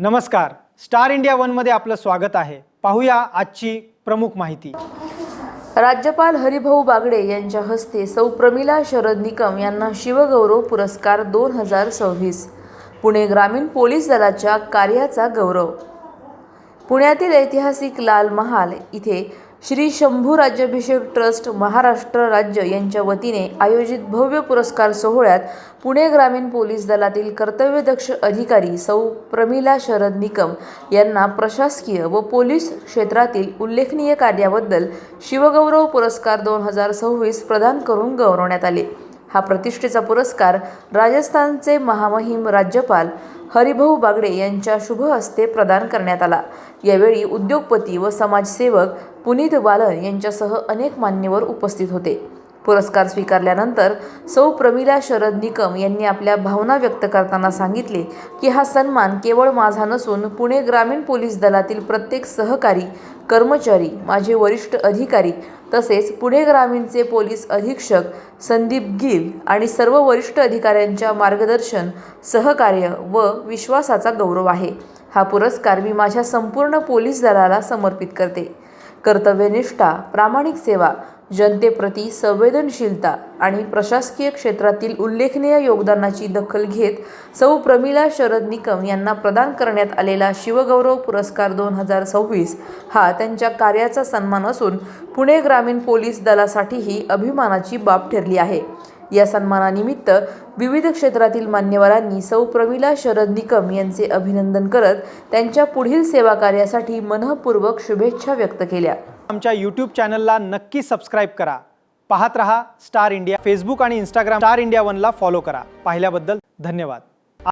नमस्कार, star India one मध्ये आपलं स्वागत आहे। पाहूया आजची प्रमुख माहिती। राज्यपाल हरिभाऊ बागडे यांच्या हस्ते सौ प्रमिला शरद निकम यांना शिवगौरव पुरस्कार 2026 पुणे ग्रामीण पोलीस दलाच्या कार्याचा गौरव। पुण्यातील ऐतिहासिक लाल महाल इथे श्री शंभू राज्याभिषेक ट्रस्ट महाराष्ट्र राज्य यांच्या वतीने आयोजित भव्य पुरस्कार सोहळ्यात पुणे ग्रामीण पोलीस दलातील कर्तव्यदक्ष अधिकारी सौ प्रमिला शरद निकम यांना प्रशासकीय व पोलीस क्षेत्रातील उल्लेखनीय कार्याबद्दल शिवगौरव पुरस्कार 2026 प्रदान करून गौरवण्यात आले। हा प्रतिष्ठेचा पुरस्कार राजस्थानचे महामहिम राज्यपाल हरिभाऊ बागडे यांच्या शुभ हस्ते प्रदान करण्यात आला। यावेळी उद्योगपती व समाजसेवक पुनीत बालन यांच्यासह अनेक मान्यवर उपस्थित होते। पुरस्कार स्वीकारल्यानंतर सौ प्रमिला शरद निकम यांनी आपल्या भावना व्यक्त करताना सांगितले की हा सन्मान केवळ माझा नसून पुणे ग्रामीण पोलीस दलातील प्रत्येक सहकारी, कर्मचारी, माझे वरिष्ठ अधिकारी तसेच पुणे ग्रामीणचे पोलीस अधीक्षक संदीप गिल आणि सर्व वरिष्ठ अधिकाऱ्यांच्या मार्गदर्शन, सहकार्य व विश्वासाचा गौरव आहे। हा पुरस्कार मी माझ्या संपूर्ण पोलीस दलाला समर्पित करते। कर्तव्यनिष्ठा, प्रामाणिक सेवा, जनतेप्रती संवेदनशीलता आणि प्रशासकीय क्षेत्रातील उल्लेखनीय योगदानाची दखल घेत सौ प्रमिला शरद निकम यांना प्रदान करण्यात आलेला शिवगौरव पुरस्कार 2026 हा त्यांच्या कार्याचा सन्मान असून पुणे ग्रामीण पोलीस दलासाठीही अभिमानाची बाब ठरली आहे। या सन्मानानिमित्त विविध क्षेत्रातील मान्यवरांनी सौ प्रमिला शरद निकम यांचे अभिनंदन करत त्यांच्या पुढील सेवा कार्यासाठी मनःपूर्वक शुभेच्छा व्यक्त केल्या। आमच्या YouTube चॅनलला नक्की सबस्क्राइब करा। पाहत रहा स्टार इंडिया। फेसबुक आणि इंस्टाग्राम स्टार इंडिया वनला फॉलो करा। पाहिल्याबद्दल धन्यवाद।